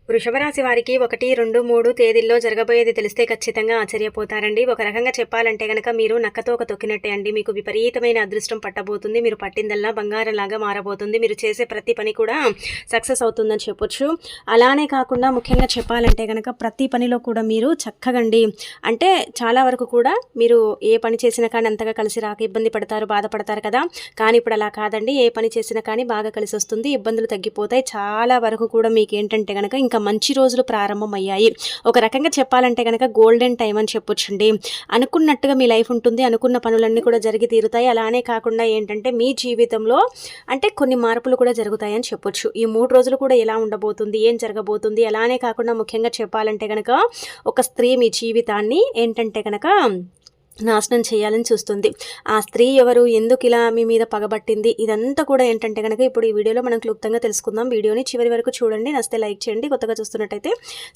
వృషభ రాశి వారికి 1, 2, 3 తేదీల్లో జరగబోయేది తెలిస్తే ఖచ్చితంగా ఆశ్చర్యపోతారండి. ఒక రకంగా చెప్పాలంటే గనక మీరు నక్కతోక తొక్కినట్టే అండి. మీకు విపరీతమైన అదృష్టం పట్టబోతుంది. మీరు పట్టిందల్లా బంగారంలాగా మారబోతుంది. మీరు చేసే ప్రతి పని కూడా సక్సెస్ అవుతుందని చెప్పొచ్చు. అలానే కాకుండా ముఖ్యంగా చెప్పాలంటే గనక ప్రతి పనిలో కూడా మీరు చక్కగండి అంటే చాలా వరకు కూడా మీరు ఏ పని చేసినా కానీ అంతగా కలిసి రాక ఇబ్బంది పడతారు, బాధపడతారు కదా. కానీ ఇప్పుడు అలా కాదండి. ఏ పని చేసినా కానీ బాగా కలిసి వస్తుంది. ఇబ్బందులు తగ్గిపోతాయి. చాలా వరకు కూడా మీకు ఏంటంటే గనక ఇంకా మంచి రోజులు ప్రారంభమయ్యాయి. ఒక రకంగా చెప్పాలంటే గనక గోల్డెన్ టైం అని చెప్పొచ్చండి. అనుకున్నట్టుగా మీ లైఫ్ ఉంటుంది. అనుకున్న పనులన్నీ కూడా జరిగి తీరుతాయి. అలానే కాకుండా ఏంటంటే మీ జీవితంలో అంటే కొన్ని మార్పులు కూడా జరుగుతాయని చెప్పొచ్చు. ఈ 3 రోజులు కూడా ఎలా ఉండబోతుంది, ఏం జరగబోతుంది, అలానే కాకుండా ముఖ్యంగా చెప్పాలంటే గనక ఒక స్త్రీ మీ జీవితాన్ని ఏంటంటే గనక నాశనం చేయాలని చూస్తుంది. ఆ స్త్రీ ఎవరు, ఎందుకు ఇలా మీ మీద పగబట్టింది, ఇదంతా కూడా ఏంటంటే కనుక ఇప్పుడు ఈ వీడియోలో మనం క్లుప్తంగా తెలుసుకుందాం. వీడియోని చివరి వరకు చూడండి. నచ్చితే లైక్ చేయండి. కొత్తగా చూస్తున్నట్టయితే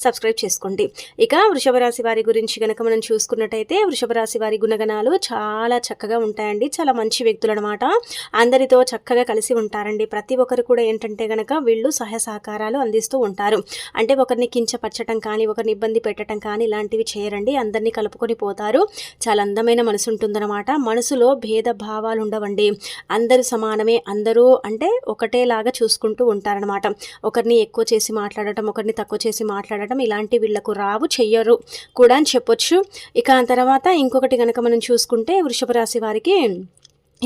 సబ్స్క్రైబ్ చేసుకోండి. ఇక వృషభ రాశి వారి గురించి కనుక మనం చూసుకున్నట్టయితే వృషభ రాశి వారి గుణగణాలు చాలా చక్కగా ఉంటాయండి. చాలా మంచి వ్యక్తులు అనమాట. అందరితో చక్కగా కలిసి ఉంటారండి. ప్రతి ఒక్కరు కూడా ఏంటంటే కనుక వీళ్ళు సహాయ సహకారాలు అందిస్తూ ఉంటారు. అంటే ఒకరిని కించపరచడం కానీ, ఒకరిని ఇబ్బంది పెట్టడం కానీ ఇలాంటివి చేయరండి. అందరినీ కలుపుకొని పోతారు. చాలా అందమైన మనసు ఉంటుందన్నమాట. మనసులో భేదభావాలు ఉండవండి. అందరూ సమానమే. అందరూ అంటే ఒకటేలాగా చూసుకుంటూ ఉంటారనమాట. ఒకరిని ఎక్కువ చేసి మాట్లాడటం, ఒకరిని తక్కువ చేసి మాట్లాడటం ఇలాంటి వీళ్లకు రావు, చెయ్యరు కూడా అని చెప్పొచ్చు. ఇక ఆ తర్వాత ఇంకొకటి కనుక మనం చూసుకుంటే వృషభ రాశి వారికి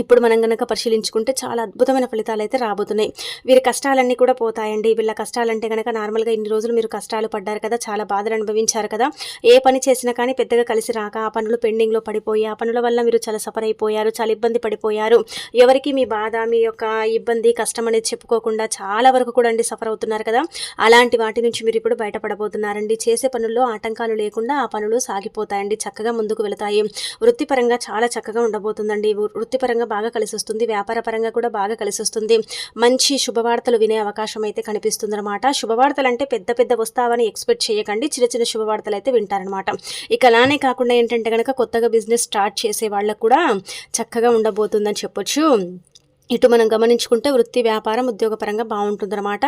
ఇప్పుడు మనం కనుక పరిశీలించుకుంటే చాలా అద్భుతమైన ఫలితాలు అయితే రాబోతున్నాయి. వీరి కష్టాలన్నీ కూడా పోతాయండి. వీళ్ళ కష్టాలంటే కనుక నార్మల్గా ఇన్ని రోజులు మీరు కష్టాలు పడ్డారు కదా, చాలా బాధలు అనుభవించారు కదా. ఏ పని చేసినా కానీ పెద్దగా కలిసి రాక ఆ పనులు పెండింగ్లో పడిపోయి ఆ పనుల వల్ల మీరు చాలా సఫర్ అయిపోయారు, చాలా ఇబ్బంది పడిపోయారు. ఎవరికి మీ బాధ, మీ యొక్క ఇబ్బంది, కష్టం అనేది చెప్పుకోకుండా చాలా వరకు కూడా అండి సఫర్ అవుతున్నారు కదా. అలాంటి వాటి నుంచి మీరు ఇప్పుడు బయటపడబోతున్నారండి. చేసే పనుల్లో ఆటంకాలు లేకుండా ఆ పనులు సాగిపోతాయండి, చక్కగా ముందుకు వెళతాయి. వృత్తిపరంగా చాలా చక్కగా ఉండబోతుందండి. వృత్తిపరంగా బాగా కలిసి వస్తుంది. వ్యాపార పరంగా కూడా బాగా కలిసి వస్తుంది. మంచి శుభవార్తలు వినే అవకాశం అయితే కనిపిస్తుంది అనమాట. శుభవార్తలు అంటే పెద్ద పెద్ద వస్తావని ఎక్స్పెక్ట్ చేయకండి. చిన్న చిన్న శుభవార్తలు అయితే వింటారనమాట. ఇక అలానే కాకుండా ఏంటంటే కనుక కొత్తగా బిజినెస్ స్టార్ట్ చేసే వాళ్ళకు కూడా చక్కగా ఉండబోతుందని చెప్పొచ్చు. ఇటు మనం గమనించుకుంటే వృత్తి, వ్యాపారం, ఉద్యోగపరంగా బాగుంటుందన్నమాట.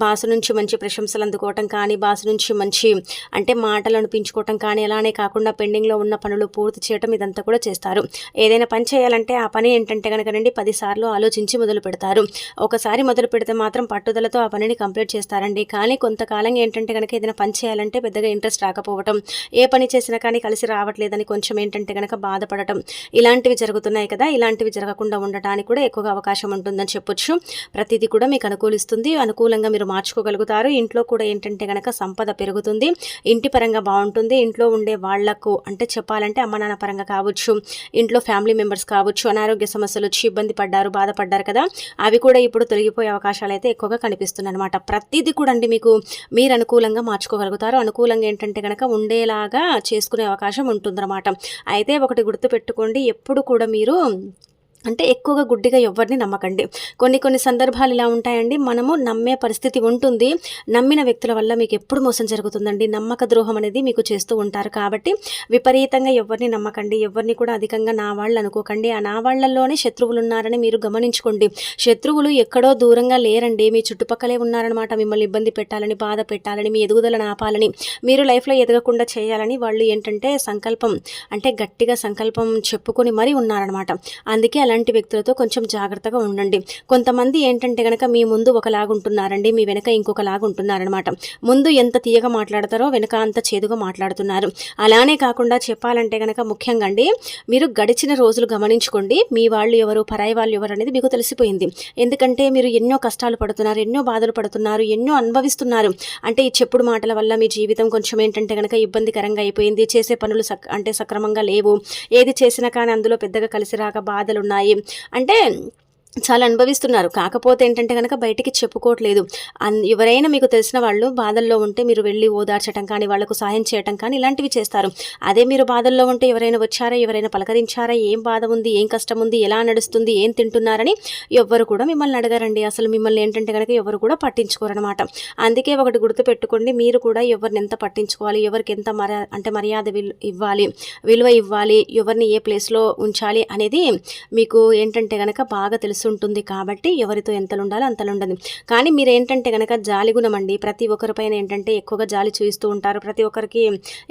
బాస్ నుంచి మంచి ప్రశంసలు అందుకోవటం కానీ, బాస్ నుంచి మంచి అంటే మాటలు అనిపించుకోవటం కానీ, అలానే కాకుండా పెండింగ్లో ఉన్న పనులు పూర్తి చేయటం ఇదంతా కూడా చేస్తారు. ఏదైనా పని చేయాలంటే ఆ పని ఏంటంటే కనుక రండి 10 సార్లు ఆలోచించి మొదలు పెడతారు. ఒకసారి మొదలు పెడితే మాత్రం పట్టుదలతో ఆ పనిని కంప్లీట్ చేస్తారండి. కానీ కొంతకాలంగా ఏంటంటే కనుక ఏదైనా పని చేయాలంటే పెద్దగా ఇంట్రెస్ట్ రాకపోవటం, ఏ పని చేసినా కానీ కలిసి రావట్లేదని కొంచెం ఏంటంటే కనుక బాధపడటం ఇలాంటివి జరుగుతున్నాయి కదా. ఇలాంటివి జరగకుండా ఉండటానికి కూడా ఎక్కువగా అవకాశం ఉంటుందని చెప్పొచ్చు. ప్రతిదీ కూడా మీకు అనుకూలిస్తుంది. అనుకూలంగా మీరు మార్చుకోగలుగుతారు. ఇంట్లో కూడా ఏంటంటే గనక సంపద పెరుగుతుంది. ఇంటి పరంగా బాగుంటుంది. ఇంట్లో ఉండే వాళ్లకు అంటే చెప్పాలంటే అమ్మ నాన్న పరంగా కావచ్చు, ఇంట్లో ఫ్యామిలీ మెంబర్స్ కావచ్చు, అనారోగ్య సమస్యలు వచ్చి ఇబ్బంది పడ్డారు, బాధపడ్డారు కదా, అవి కూడా ఇప్పుడు తొలగిపోయే అవకాశాలు అయితే ఎక్కువగా కనిపిస్తున్నాయి అనమాట. ప్రతిదీ కూడా అండి మీకు మీరు అనుకూలంగా మార్చుకోగలుగుతారు. అనుకూలంగా ఏంటంటే గనక ఉండేలాగా చేసుకునే అవకాశం ఉంటుందన్నమాట. అయితే ఒకటి గుర్తుపెట్టుకోండి, ఎప్పుడు కూడా మీరు అంటే ఎక్కువగా గుడ్డిగా ఎవరిని నమ్మకండి. కొన్ని సందర్భాలు ఇలా ఉంటాయండి. మనము నమ్మే పరిస్థితి ఉంటుంది. నమ్మిన వ్యక్తుల వల్ల మీకు ఎప్పుడు మోసం జరుగుతుందండి. నమ్మక ద్రోహం అనేది మీకు చేస్తూ ఉంటారు. కాబట్టి విపరీతంగా ఎవరిని నమ్మకండి. ఎవరిని కూడా అధికంగా నా వాళ్ళు అనుకోకండి. ఆ నా వాళ్ళల్లోనే శత్రువులు ఉన్నారని మీరు గమనించుకోండి. శత్రువులు ఎక్కడో దూరంగా లేరండి, మీ చుట్టుపక్కలే ఉన్నారనమాట. మిమ్మల్ని ఇబ్బంది పెట్టాలని, బాధ పెట్టాలని, మీ ఎదుగుదలను ఆపాలని, మీరు లైఫ్లో ఎదగకుండా చేయాలని వాళ్ళు ఏంటంటే సంకల్పం అంటే గట్టిగా సంకల్పం చెప్పుకొని మరీ ఉన్నారనమాట. అందుకే అలాంటి వ్యక్తులతో కొంచెం జాగ్రత్తగా ఉండండి. కొంతమంది ఏంటంటే కనుక మీ ముందు ఒకలాగుంటున్నారండి, మీ వెనక ఇంకొకలాగుంటున్నారనమాట. ముందు ఎంత తీయగా మాట్లాడతారో వెనక అంత చేదుగా మాట్లాడుతున్నారు. అలానే కాకుండా చెప్పాలంటే కనుక ముఖ్యంగా అండి మీరు గడిచిన రోజులు గమనించుకోండి. మీ వాళ్ళు ఎవరు, పరాయి వాళ్ళు ఎవరు అనేది మీకు తెలిసిపోయింది. ఎందుకంటే మీరు ఎన్నో కష్టాలు పడుతున్నారు, ఎన్నో బాధలు పడుతున్నారు, ఎన్నో అనుభవిస్తున్నారు. అంటే ఈ చెప్పుడు మాటల వల్ల మీ జీవితం కొంచెం ఏంటంటే కనుక ఇబ్బందికరంగా అయిపోయింది. చేసే పనులు అంటే సక్రమంగా లేవు. ఏది చేసినా కానీ అందులో పెద్దగా కలిసి రాక బాధలు ఉన్నాయి. అంటే చాలా అనుభవిస్తున్నారు. కాకపోతే ఏంటంటే కనుక బయటికి చెప్పుకోవట్లేదు. ఎవరైనా మీకు తెలిసిన వాళ్ళు బాధల్లో ఉంటే మీరు వెళ్ళి ఓదార్చడం కానీ, వాళ్లకు సహాయం చేయటం కానీ ఇలాంటివి చేస్తారు. అదే మీరు బాధల్లో ఉంటే ఎవరైనా వచ్చారా, ఎవరైనా పలకరించారా, ఏం బాధ ఉంది, ఏం కష్టం ఉంది, ఎలా నడుస్తుంది, ఏం తింటున్నారని ఎవ్వరు కూడా మిమ్మల్ని అడగారండి. అసలు మిమ్మల్ని ఏంటంటే కనుక ఎవరు కూడా పట్టించుకోరనమాట. అందుకే ఒకటి గుర్తుపెట్టుకోండి, మీరు కూడా ఎవరిని ఎంత పట్టించుకోవాలి, ఎవరికి ఎంత మర్యాద విలువ ఇవ్వాలి, ఎవరిని ఏ ప్లేస్లో ఉంచాలి అనేది మీకు ఏంటంటే కనుక బాగా తెలుసు ఉంటుంది కాబట్టి ఎవరితో ఎంతలు ఉండాలో అంతలు ఉండదు. కానీ మీరేంటంటే గనక జాలిగుణం అండి. ప్రతి ఒక్కరిపైన ఏంటంటే ఎక్కువగా జాలి చూయిస్తూ ఉంటారు. ప్రతి ఒక్కరికి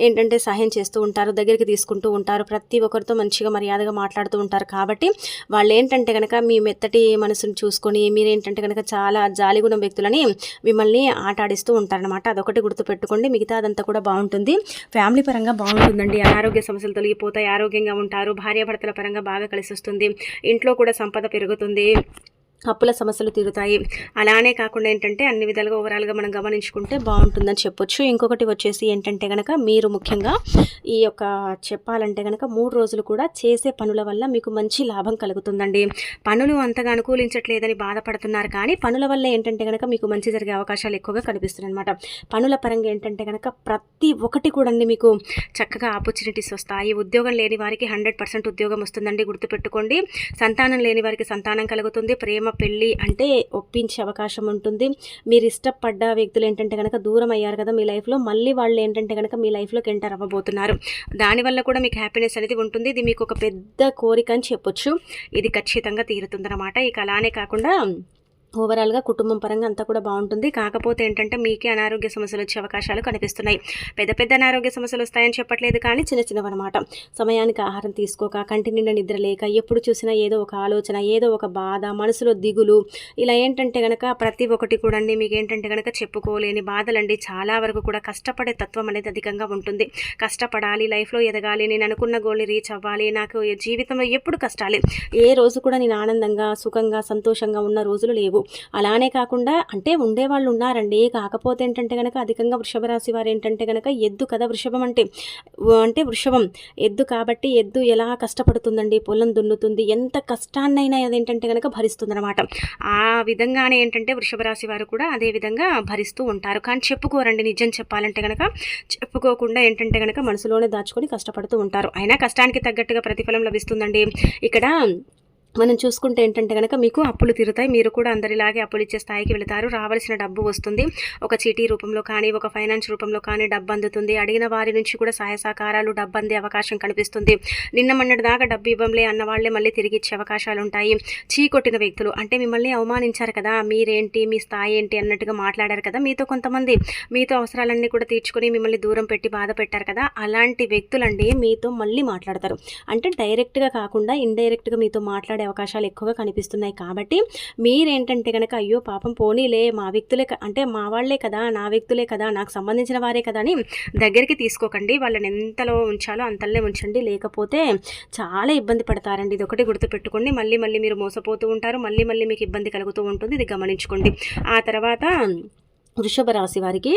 ఏంటంటే సహాయం చేస్తూ ఉంటారు, దగ్గరికి తీసుకుంటూ ఉంటారు. ప్రతి ఒక్కరితో మంచిగా మర్యాదగా మాట్లాడుతూ ఉంటారు. కాబట్టి వాళ్ళేంటంటే గనక మీ మెత్తటి మనసును చూసుకొని మీరేంటంటే గనక చాలా జాలిగుణం వ్యక్తులని మిమ్మల్ని ఆటాడిస్తూ ఉంటారనమాట. అదొకటి గుర్తుపెట్టుకోండి. మిగతా అదంతా కూడా బాగుంటుంది. ఫ్యామిలీ పరంగా బాగుంటుందండి. అనారోగ్య సమస్యలు తొలగిపోతాయి, ఆరోగ్యంగా ఉంటారు. భార్యాభర్తల పరంగా బాగా కలిసి వస్తుంది. ఇంట్లో కూడా సంపద పెరుగుతుంది, అప్పుల సమస్యలు తీరుతాయి. అలానే కాకుండా ఏంటంటే అన్ని విధాలుగా ఓవరాల్గా మనం గమనించుకుంటే బాగుంటుందని చెప్పొచ్చు. ఇంకొకటి వచ్చేసి ఏంటంటే కనుక మీరు ముఖ్యంగా ఈ యొక్క చెప్పాలంటే కనుక 3 రోజులు కూడా చేసే పనుల వల్ల మీకు మంచి లాభం కలుగుతుందండి. పనులు అంతగా అనుకూలించట్లేదని బాధపడుతున్నారు, కానీ పనుల వల్ల ఏంటంటే కనుక మీకు మంచి జరిగే అవకాశాలు ఎక్కువగా కనిపిస్తున్నాయి అనమాట. పనుల పరంగా ఏంటంటే కనుక ప్రతి ఒక్కటి కూడా మీకు చక్కగా ఆపర్చునిటీస్ వస్తాయి. ఉద్యోగం లేని వారికి 100% ఉద్యోగం వస్తుందండి, గుర్తుపెట్టుకోండి. సంతానం లేని వారికి సంతానం కలుగుతుంది. ప్రేమ పెళ్ళి అంటే ఒప్పించే అవకాశం ఉంటుంది. మీరు ఇష్టపడ్డ వ్యక్తులు ఏంటంటే కనుక దూరం అయ్యారు కదా మీ లైఫ్లో, మళ్ళీ వాళ్ళు ఏంటంటే కనుక మీ లైఫ్లోకి ఎంటర్ అవ్వబోతున్నారు. దానివల్ల కూడా మీకు హ్యాపీనెస్ అనేది ఉంటుంది. ఇది మీకు ఒక పెద్ద కోరిక అని చెప్పొచ్చు. ఇది ఖచ్చితంగా తీరుతుందన్నమాట. ఇక అలానే కాకుండా ఓవరాల్గా కుటుంబం పరంగా అంతా కూడా బాగుంటుంది. కాకపోతే ఏంటంటే మీకే అనారోగ్య సమస్యలు వచ్చే అవకాశాలు కనిపిస్తున్నాయి. పెద్ద పెద్ద అనారోగ్య సమస్యలు వస్తాయని చెప్పట్లేదు, కానీ చిన్న చిన్నవన్నమాట. సమయానికి ఆహారం తీసుకోక, కంటి నిండా నిద్ర లేక, ఎప్పుడు చూసినా ఏదో ఒక ఆలోచన, ఏదో ఒక బాధ, మనసులో దిగులు, ఇలా ఏంటంటే కనుక ప్రతి ఒక్కటి కూడా మీకు ఏంటంటే కనుక చెప్పుకోలేని బాధలండి. చాలా వరకు కూడా కష్టపడే తత్వం అనేది అధికంగా ఉంటుంది. కష్టపడాలి, లైఫ్లో ఎదగాలి, నేను అనుకున్న గోల్ని రీచ్ అవ్వాలి, నాకు జీవితంలో ఎప్పుడు కష్టాలి, ఏ రోజు కూడా నేను ఆనందంగా సుఖంగా సంతోషంగా ఉన్న రోజులు లేవు. అలానే కాకుండా అంటే ఉండేవాళ్ళు ఉన్నారండి. కాకపోతే ఏంటంటే కనుక అధికంగా వృషభ రాశి వారు ఏంటంటే కనుక ఎద్దు కదా, వృషభం అంటే వృషభం ఎద్దు కాబట్టి ఎద్దు ఎలా కష్టపడుతుందండి, పొలం దున్నుతుంది, ఎంత కష్టాన్నైనా అదేంటంటే కనుక భరిస్తుందన్నమాట. ఆ విధంగానే ఏంటంటే వృషభ రాశి వారు కూడా అదే విధంగా భరిస్తూ ఉంటారు. కానీ చెప్పుకోరండి. నిజం చెప్పాలంటే కనుక చెప్పుకోకుండా ఏంటంటే కనుక మనసులోనే దాచుకొని కష్టపడుతూ ఉంటారు. అయినా కష్టానికి తగ్గట్టుగా ప్రతిఫలం లభిస్తుందండి. ఇక్కడ మనం చూసుకుంటే ఏంటంటే కనుక మీకు అప్పులు తీరుతాయి. మీరు కూడా అందరిలాగే అప్పులు ఇచ్చే స్థాయికి వెళతారు. రావాల్సిన డబ్బు వస్తుంది. ఒక చీటీ రూపంలో కానీ, ఒక ఫైనాన్స్ రూపంలో కానీ డబ్బు అందుతుంది. అడిగిన వారి నుంచి కూడా సహాయ సహకారాలు, డబ్బు అందే అవకాశం కనిపిస్తుంది. నిన్న మొన్నటి దాకా డబ్బు ఇవ్వంలే అన్న వాళ్ళే మళ్ళీ తిరిగి ఇచ్చే అవకాశాలు ఉంటాయి. చీకొట్టిన వ్యక్తులు అంటే మిమ్మల్ని అవమానించారు కదా, మీరేంటి, మీ స్థాయి ఏంటి అన్నట్టుగా మాట్లాడారు కదా, మీతో కొంతమంది మీతో అవసరాలన్నీ కూడా తీర్చుకొని మిమ్మల్ని దూరం పెట్టి బాధ పెట్టారు కదా, అలాంటి వ్యక్తులండి మీతో మళ్ళీ మాట్లాడతారు. అంటే డైరెక్ట్గా కాకుండా ఇండైరెక్ట్గా మీతో మాట్లాడే అవకాశాలు ఎక్కువగా కనిపిస్తున్నాయి. కాబట్టి మీరేంటంటే కనుక అయ్యో పాపం పోనీలే, మా వ్యక్తులే అంటే మా వాళ్ళే కదా, నా వ్యక్తులే కదా, నాకు సంబంధించిన వారే కదా అని దగ్గరికి తీసుకోకండి. వాళ్ళని ఎంతలో ఉంచాలో అంతలనే ఉంచండి. లేకపోతే చాలా ఇబ్బంది పడతారండి. ఇది ఒకటి గుర్తుపెట్టుకోండి. మళ్ళీ మళ్ళీ మీరు మోసపోతూ ఉంటారు. మళ్ళీ మళ్ళీ మీకు ఇబ్బంది కలుగుతూ ఉంటుంది. ఇది గమనించుకోండి. ఆ తర్వాత వృషభ రాశి వారికి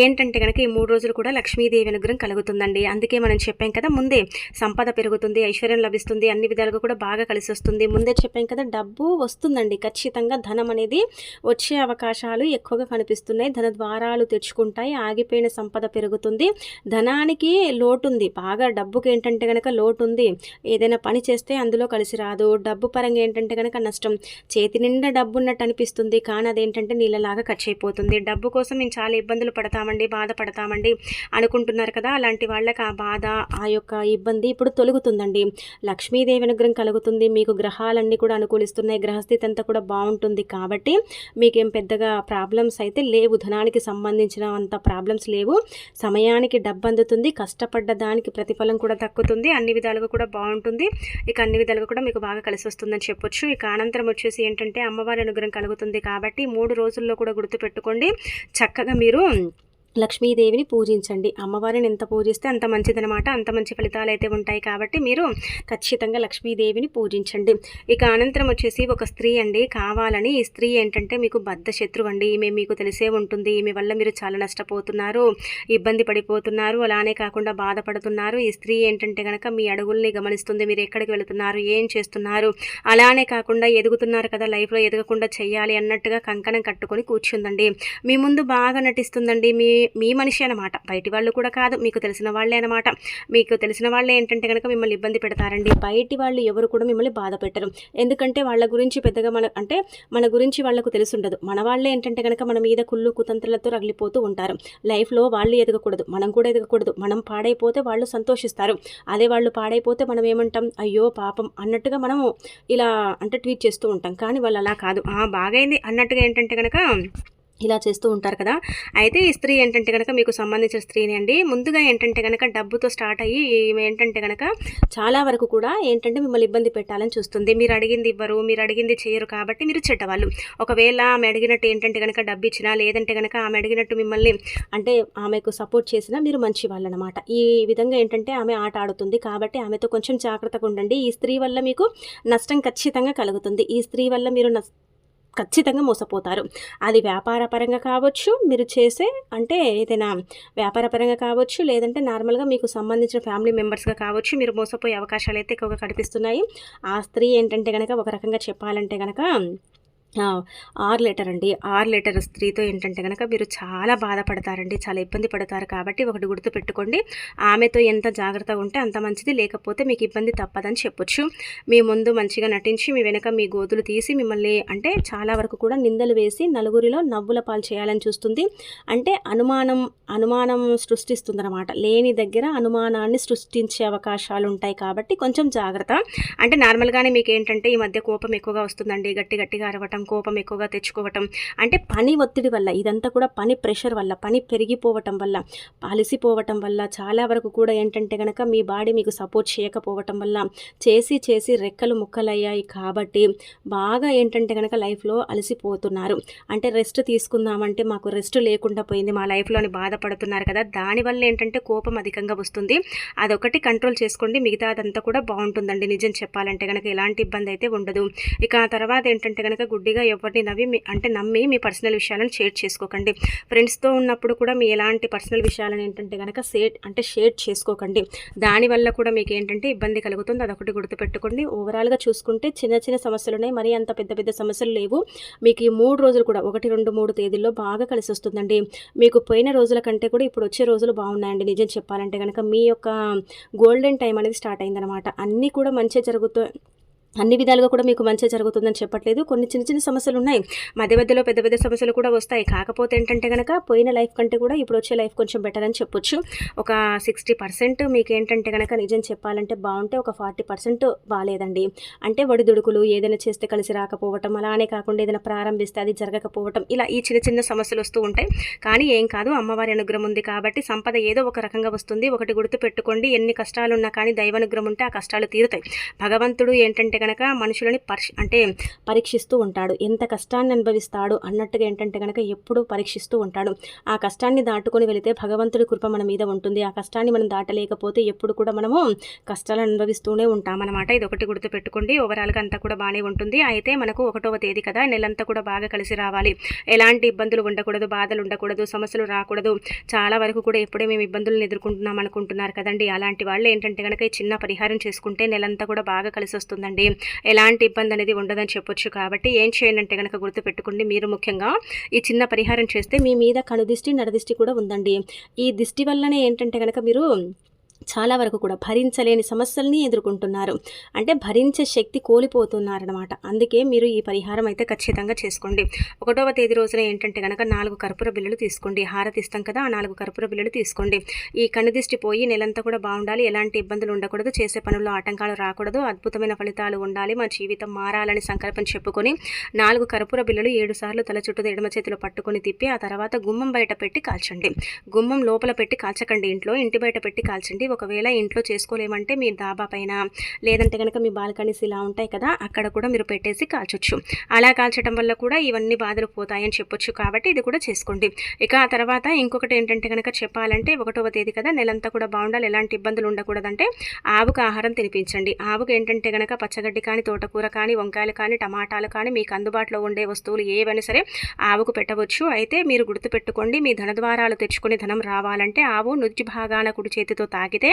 ఏంటంటే కనుక ఈ 3 రోజులు కూడా లక్ష్మీదేవి అనుగ్రహం కలుగుతుందండి. అందుకే మనం చెప్పాం కదా ముందే, సంపద పెరుగుతుంది, ఐశ్వర్యం లభిస్తుంది, అన్ని విధాలుగా కూడా బాగా కలిసి వస్తుంది. ముందే చెప్పాం కదా డబ్బు వస్తుందండి. ఖచ్చితంగా ధనం అనేది వచ్చే అవకాశాలు ఎక్కువగా కనిపిస్తున్నాయి. ధన ద్వారాలు తెచ్చుకుంటాయి. ఆగిపోయిన సంపద పెరుగుతుంది. ధనానికి లోటు ఉంది, బాగా డబ్బుకి ఏంటంటే కనుక లోటు ఉంది. ఏదైనా పని చేస్తే అందులో కలిసి రాదు. డబ్బు పరంగా ఏంటంటే కనుక నష్టం. చేతి నిండా డబ్బు ఉన్నట్టు అనిపిస్తుంది, కానీ అదేంటంటే నీళ్ళలాగా ఖర్చు అయిపోతుంది. డబ్బు కోసం మేము చాలా ఇబ్బందులు పడతామండి, బాధపడతామండి అనుకుంటున్నారు కదా, అలాంటి వాళ్ళకి ఆ బాధ, ఆ యొక్క ఇబ్బంది ఇప్పుడు తొలగుతుందండి. లక్ష్మీదేవి అనుగ్రహం కలుగుతుంది. మీకు గ్రహాలన్నీ కూడా అనుకూలిస్తున్నాయి. గ్రహస్థితి అంతా కూడా బాగుంటుంది. కాబట్టి మీకేం పెద్దగా ప్రాబ్లమ్స్ అయితే లేవు. ధనానికి సంబంధించిన అంత ప్రాబ్లమ్స్ లేవు. సమయానికి డబ్బు అందుతుంది. కష్టపడ్డ దానికి ప్రతిఫలం కూడా దక్కుతుంది. అన్ని విధాలుగా కూడా బాగుంటుంది. ఇక అన్ని విధాలుగా కూడా మీకు బాగా కలిసి వస్తుందని చెప్పొచ్చు. ఇక అనంతరం వచ్చేసి ఏంటంటే అమ్మవారి అనుగ్రహం కలుగుతుంది. కాబట్టి 3 రోజుల్లో కూడా గుర్తుపెట్టుకోండి, చక్కగా మీరు లక్ష్మీదేవిని పూజించండి. అమ్మవారిని ఎంత పూజిస్తే అంత మంచిదనమాట. అంత మంచి ఫలితాలు అయితే ఉంటాయి. కాబట్టి మీరు ఖచ్చితంగా లక్ష్మీదేవిని పూజించండి. ఇక అనంతరం వచ్చేసి ఒక స్త్రీ అండి, కావాలని ఈ స్త్రీ ఏంటంటే మీకు బద్ధ శత్రువు అండి. ఈమె మీకు తెలిసే ఉంటుంది. ఈమె వల్ల మీరు చాలా నష్టపోతున్నారు, ఇబ్బంది పడిపోతున్నారు, అలానే కాకుండా బాధపడుతున్నారు. ఈ స్త్రీ ఏంటంటే కనుక మీ అడుగుల్ని గమనిస్తుంది. మీరు ఎక్కడికి వెళుతున్నారు, ఏం చేస్తున్నారు, అలానే కాకుండా ఎదుగుతున్నారు కదా, లైఫ్లో ఎదగకుండా చెయ్యాలి అన్నట్టుగా కంకణం కట్టుకొని కూర్చుందండి. మీ ముందు బాగా నటిస్తుందండి. మీ మీ మనిషి అనమాట, బయటి వాళ్ళు కూడా కాదు, మీకు తెలిసిన వాళ్ళే అనమాట. మీకు తెలిసిన వాళ్ళే ఏంటంటే కనుక మిమ్మల్ని ఇబ్బంది పెడతారండి. బయటి వాళ్ళు ఎవరు కూడా మిమ్మల్ని బాధ పెట్టరు. ఎందుకంటే వాళ్ళ గురించి పెద్దగా మన గురించి వాళ్ళకు తెలిసుండదు. మన వాళ్ళే ఏంటంటే కనుక మన మీద కుళ్ళు కుతంత్రాలతో రగిలిపోతూ ఉంటారు. లైఫ్లో వాళ్ళు ఎదగకూడదు, మనం కూడా ఎదగకూడదు. మనం పాడైపోతే వాళ్ళు సంతోషిస్తారు. అదే వాళ్ళు పాడైపోతే మనం ఏమంటాం, అయ్యో పాపం అన్నట్టుగా మనము ఇలా ట్వీట్ చేస్తూ ఉంటాం. కానీ వాళ్ళు అలా కాదు, బాగైంది అన్నట్టుగా ఏంటంటే కనుక ఇలా చేస్తూ ఉంటారు కదా. అయితే ఈ స్త్రీ ఏంటంటే కనుక మీకు సంబంధించిన స్త్రీని అండి. ముందుగా ఏంటంటే కనుక డబ్బుతో స్టార్ట్ అయ్యి ఈమె ఏంటంటే కనుక చాలా వరకు కూడా ఏంటంటే మిమ్మల్ని ఇబ్బంది పెట్టాలని చూస్తుంది. మీరు అడిగింది ఇవ్వరు, మీరు అడిగింది చేయరు, కాబట్టి మీరు చెడ్డవాళ్ళు. ఒకవేళ ఆమె అడిగినట్టు ఏంటంటే కనుక డబ్బు ఇచ్చినా, లేదంటే కనుక ఆమె అడిగినట్టు మిమ్మల్ని ఆమెకు సపోర్ట్ చేసినా మీరు మంచి వాళ్ళు అనమాట. ఈ విధంగా ఏంటంటే ఆమె ఆట ఆడుతుంది, కాబట్టి ఆమెతో కొంచెం జాగ్రత్తగా ఉండండి. ఈ స్త్రీ వల్ల మీకు నష్టం ఖచ్చితంగా కలుగుతుంది. ఈ స్త్రీ వల్ల మీరు ఖచ్చితంగా మోసపోతారు. అది వ్యాపార పరంగా కావచ్చు, మీరు చేసే ఏదైనా వ్యాపార పరంగా కావచ్చు, లేదంటే నార్మల్గా మీకు సంబంధించిన ఫ్యామిలీ మెంబర్స్గా కావచ్చు, మీరు మోసపోయే అవకాశాలు అయితే ఎక్కువగా కనిపిస్తున్నాయి. ఆ స్త్రీ ఏంటంటే కనుక ఒక రకంగా చెప్పాలంటే కనుక 6 లెటర్ అండి. 6 లెటర్ స్త్రీతో ఏంటంటే కనుక మీరు చాలా బాధపడతారండి, చాలా ఇబ్బంది పడతారు. కాబట్టి ఒకటి గుర్తుపెట్టుకోండి, ఆమెతో ఎంత జాగ్రత్తగా ఉంటే అంత మంచిది, లేకపోతే మీకు ఇబ్బంది తప్పదని చెప్పొచ్చు. మీ ముందు మంచిగా నటించి మీ వెనక మీ గోతులు తీసి మిమ్మల్ని చాలా వరకు కూడా నిందలు వేసి నలుగురిలో నవ్వుల పాలు చేయాలని చూస్తుంది. అనుమానం సృష్టిస్తుందన్నమాట. లేని దగ్గర అనుమానాన్ని సృష్టించే అవకాశాలు ఉంటాయి. కాబట్టి కొంచెం జాగ్రత్త. నార్మల్గానే మీకు ఏంటంటే ఈ మధ్య కోపం ఎక్కువగా వస్తుందండి. గట్టిగా అరవటం, కోపం ఎక్కువగా తెచ్చుకోవటం, పని ఒత్తిడి వల్ల, ఇదంతా కూడా పని ప్రెషర్ వల్ల, పని పెరిగిపోవటం వల్ల, అలసిపోవటం వల్ల, చాలా వరకు కూడా ఏంటంటే కనుక మీ బాడీ మీకు సపోర్ట్ చేయకపోవటం వల్ల చేసి రెక్కలు ముక్కలయ్యాయి. కాబట్టి బాగా ఏంటంటే కనుక లైఫ్లో అలసిపోతున్నారు. రెస్ట్ తీసుకుందామంటే మాకు రెస్ట్ లేకుండా పోయింది మా లైఫ్లో అని బాధపడుతున్నారు కదా. దానివల్ల ఏంటంటే కోపం అధికంగా వస్తుంది. అదొకటి కంట్రోల్ చేసుకోండి, మిగతా అదంతా కూడా బాగుంటుందండి. నిజం చెప్పాలంటే కనుక ఎలాంటి ఇబ్బంది అయితే ఉండదు. ఇక తర్వాత ఏంటంటే కనుక గుడ్డిగా ఎవరిని నమ్మి మీ పర్సనల్ విషయాలను షేర్ చేసుకోకండి. ఫ్రెండ్స్తో ఉన్నప్పుడు కూడా మీ ఎలాంటి పర్సనల్ విషయాలను ఏంటంటే కనుక షేర్ చేసుకోకండి. దానివల్ల కూడా మీకు ఏంటంటే ఇబ్బంది కలుగుతుంది. అదొకటి గుర్తుపెట్టుకోండి. ఓవరాల్గా చూసుకుంటే చిన్న సమస్యలు ఉన్నాయి, మరీ అంత పెద్ద సమస్యలు లేవు. మీకు ఈ 3 రోజులు కూడా 1, 2, 3 తేదీల్లో బాగా కలిసి వస్తుందండి. మీకు పోయిన రోజుల కంటే కూడా ఇప్పుడు వచ్చే రోజులు బాగున్నాయండి. నిజం చెప్పాలంటే కనుక మీ యొక్క గోల్డెన్ టైం అనేది స్టార్ట్ అయిందనమాట. అన్నీ కూడా మంచిగా జరుగుతాయి. అన్ని విధాలుగా కూడా మీకు మంచి జరుగుతుందని చెప్పట్లేదు. కొన్ని చిన్న సమస్యలు ఉన్నాయి, మధ్యలో పెద్ద సమస్యలు కూడా వస్తాయి. కాకపోతే ఏంటంటే కనుక పోయిన లైఫ్ కంటే కూడా ఇప్పుడు వచ్చే లైఫ్ కొంచెం బెటర్ అని చెప్పొచ్చు. ఒక 60% మీకు ఏంటంటే కనుక నిజం చెప్పాలంటే బాగుంటే, ఒక 40% బాగాలేదండి. ఒడిదుడుకులు, ఏదైనా చేస్తే కలిసి రాకపోవటం, అలానే కాకుండా ఏదైనా ప్రారంభిస్తే అది జరగకపోవటం, ఇలా ఈ చిన్న సమస్యలు వస్తూ ఉంటాయి. కానీ ఏం కాదు, అమ్మవారి అనుగ్రహం ఉంది కాబట్టి సంపద ఏదో ఒక రకంగా వస్తుంది. ఒకటి గుర్తు పెట్టుకోండి, ఎన్ని కష్టాలు ఉన్నా కానీ దైవానుగ్రహం ఉంటే ఆ కష్టాలు తీరుతాయి. భగవంతుడు ఏంటంటే కనుక మనుషులని పరీక్షిస్తూ ఉంటాడు. ఎంత కష్టాన్ని అనుభవిస్తాడు అన్నట్టుగా ఏంటంటే కనుక ఎప్పుడూ పరీక్షిస్తూ ఉంటాడు. ఆ కష్టాన్ని దాటుకొని వెళితే భగవంతుడి కృప మన మీద ఉంటుంది. ఆ కష్టాన్ని మనం దాటలేకపోతే ఎప్పుడు కూడా మనము కష్టాలను అనుభవిస్తూనే ఉంటామన్నమాట. ఇది ఒకటి గుర్తుపెట్టుకోండి. ఓవరాల్గా అంతా కూడా బాగానే ఉంటుంది. అయితే మనకు 1వ తేదీ కదా, నెలంతా కూడా బాగా కలిసి రావాలి. ఎలాంటి ఇబ్బందులు ఉండకూడదు, బాధలు ఉండకూడదు, సమస్యలు రాకూడదు. చాలా వరకు కూడా ఎప్పుడే మేము ఇబ్బందులను ఎదుర్కొంటున్నాం అనుకుంటున్నారు కదండి. అలాంటి వాళ్ళు ఏంటంటే కనుక ఈ చిన్న పరిహారం చేసుకుంటే నెలంతా కూడా బాగా కలిసి వస్తుందండి. ఎలాంటి ఇబ్బంది అనేది ఉండదని చెప్పొచ్చు. కాబట్టి ఏం చేయండి అంటే కనుక గుర్తుపెట్టుకోండి, మీరు ముఖ్యంగా ఈ చిన్న పరిహారం చేస్తే మీ మీద కనుదిష్టి, నరదిష్టి కూడా ఉందండి. ఈ దిష్టి వల్లనే ఏంటంటే కనుక మీరు చాలా వరకు కూడా భరించలేని సమస్యల్ని ఎదుర్కొంటున్నారు. భరించే శక్తి కోల్పోతున్నారనమాట. అందుకే మీరు ఈ పరిహారం అయితే ఖచ్చితంగా చేసుకోండి. 1వ తేదీ రోజున ఏంటంటే కనుక 4 కర్పూర బిళ్ళలు తీసుకోండి. హారతి ఇస్తాం కదా, ఆ 4 కర్పూర బిళ్ళలు తీసుకోండి. ఈ కనుదిష్టి పోయి నెలంతా కూడా బాగుండాలి, ఎలాంటి ఇబ్బందులు ఉండకూడదు, చేసే పనుల్లో ఆటంకాలు రాకూడదు, అద్భుతమైన ఫలితాలు ఉండాలి, మా జీవితం మారాలని సంకల్పం చెప్పుకొని 4 కర్పూర బిళ్ళలు 7 సార్లు తల చుట్టూ ఎడమ చేతిలో పట్టుకొని తిప్పి ఆ తర్వాత గుమ్మం బయట పెట్టి కాల్చండి. గుమ్మం లోపల పెట్టి కాల్చకండి, ఇంటి బయట పెట్టి కాల్చండి. ఒకవేళ ఇంట్లో చేసుకోలేమంటే మీ డాబా పైన, లేదంటే కనుక మీ బాల్కనీస్ ఇలా ఉంటాయి కదా, అక్కడ కూడా మీరు పెట్టేసి కాల్చొచ్చు. అలా కాల్చడం వల్ల కూడా ఇవన్నీ బాధలు పోతాయని చెప్పొచ్చు. కాబట్టి ఇది కూడా చేసుకోండి. ఇక ఆ తర్వాత ఇంకొకటి ఏంటంటే కనుక చెప్పాలంటే 1వ తేదీ కదా, నెలంతా కూడా బాగుండాలి, ఎలాంటి ఇబ్బందులు ఉండకూడదంటే ఆవుకు ఆహారం తినిపించండి. ఆవుకు ఏంటంటే కనుక పచ్చగడ్డి కానీ, తోటకూర కానీ, వంకాయలు కానీ, టమాటాలు కానీ, మీకు అందుబాటులో ఉండే వస్తువులు ఏవైనా సరే ఆవుకు పెట్టవచ్చు. అయితే మీరు గుర్తుపెట్టుకోండి, మీ ధనద్వారాలు తెచ్చుకొని ధనం రావాలంటే ఆవు నుజ్జు భాగాన కుడి చేతితో తాకితే అయితే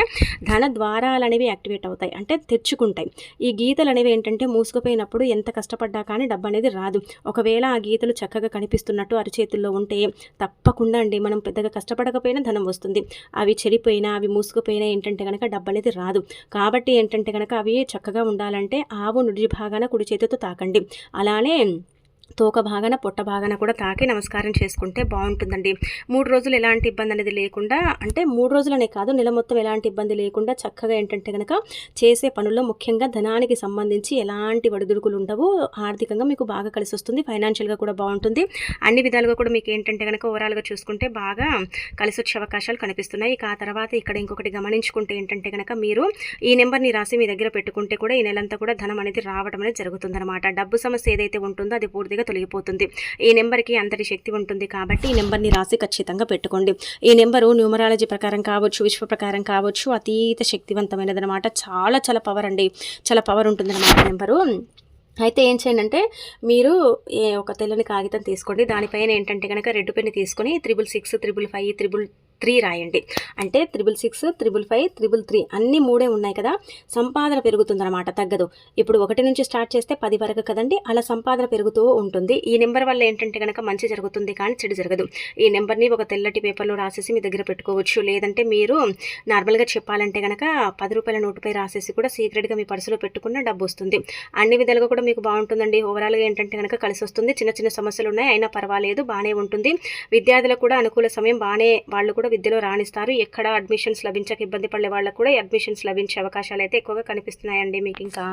ధన ద్వారాలు అనేవి యాక్టివేట్ అవుతాయి, అంటే తెచ్చుకుంటాయి. ఈ గీతలు అనేవి ఏంటంటే మూసుకుపోయినప్పుడు ఎంత కష్టపడ్డా కానీ డబ్బు అనేది రాదు. ఒకవేళ ఆ గీతలు చక్కగా కనిపిస్తున్నట్టు అరిచేతుల్లో ఉంటే తప్పకుండా అండి మనం పెద్దగా కష్టపడకపోయినా ధనం వస్తుంది. అవి చెడిపోయినా అవి మూసుకుపోయినా ఏంటంటే కనుక డబ్బు అనేది రాదు. కాబట్టి ఏంటంటే కనుక అవి చక్కగా ఉండాలంటే ఆవు నుడి భాగాన కుడి చేతితో తాకండి. అలానే తోక భాగాన పొట్ట భాగాన కూడా తాకి నమస్కారం చేసుకుంటే బాగుంటుందండి. 3 రోజులు ఎలాంటి ఇబ్బంది అనేది లేకుండా, అంటే 3 రోజులనే కాదు నెల మొత్తం ఎలాంటి ఇబ్బంది లేకుండా చక్కగా ఏంటంటే కనుక చేసే పనుల్లో ముఖ్యంగా ధనానికి సంబంధించి ఎలాంటి ఒడిదుడుకులు ఉండవు. ఆర్థికంగా మీకు బాగా కలిసి వస్తుంది, ఫైనాన్షియల్గా కూడా బాగుంటుంది. అన్ని విధాలుగా కూడా మీకు ఏంటంటే కనుక ఓవరాల్గా చూసుకుంటే బాగా కలిసి వచ్చే అవకాశాలు కనిపిస్తున్నాయి. ఇక ఆ తర్వాత ఇక్కడ ఇంకొకటి గమనించుకుంటే ఏంటంటే కనుక మీరు ఈ నెంబర్ని రాసి మీ దగ్గర పెట్టుకుంటే కూడా ఈ నెలంతా కూడా ధనం అనేది రావడం అనేది జరుగుతుందన్నమాట. డబ్బు సమస్య ఏదైతే ఉంటుందో అది పూర్తిగా తొలగిపోతుంది. ఈ నెంబర్కి అంతటి శక్తి ఉంటుంది కాబట్టి ఈ నెంబర్ని రాసి ఖచ్చితంగా పెట్టుకోండి. ఈ నెంబరు న్యూమరాలజీ ప్రకారం కావచ్చు, విశ్వ ప్రకారం కావచ్చు, అతీత శక్తివంతమైనది అనమాట. చాలా చాలా పవర్ అండి, చాలా పవర్ ఉంటుంది అనమాట నెంబరు. అయితే ఏం చేయండి అంటే మీరు ఒక తెల్లని కాగితం తీసుకోండి. దానిపైన ఏంటంటే కనుక రెడ్ పెన్ తీసుకొని 666, 555, 3 రాయండి. అంటే 666, 555, 333 అన్ని 3 ఉన్నాయి కదా, సంపాదన పెరుగుతుందన్నమాట, తగ్గదు. ఇప్పుడు 1 నుంచి స్టార్ట్ చేస్తే 10 వరకు కదండి, అలా సంపాదన పెరుగుతూ ఉంటుంది. ఈ నెంబర్ వల్ల ఏంటంటే కనుక మంచి జరుగుతుంది కానీ చెడు జరగదు. ఈ నెంబర్ని ఒక తెల్లటి పేపర్లో రాసేసి మీ దగ్గర పెట్టుకోవచ్చు. లేదంటే మీరు నార్మల్గా చెప్పాలంటే కనుక 10 రూపాయల నోటుపై రాసేసి కూడా సీక్రెట్గా మీ పర్సులో పెట్టుకున్న డబ్బు వస్తుంది. అన్ని విధాలుగా కూడా మీకు బాగుంటుందండి. ఓవరాల్గా ఏంటంటే కనుక కలిసి వస్తుంది. చిన్న చిన్న సమస్యలు ఉన్నాయి అయినా పర్వాలేదు, బాగానే ఉంటుంది. విద్యార్థులకు కూడా అనుకూల సమయం, బాగానే వాళ్ళు కూడా విద్యలో రాణిస్తారు. ఎక్కడ అడ్మిషన్స్ లభించక ఇబ్బంది పడే వాళ్ళకు కూడా అడ్మిషన్స్ లభించే అవకాశాలు అయితే ఎక్కువగా కనిపిస్తున్నాయండి మీకు ఇంకా.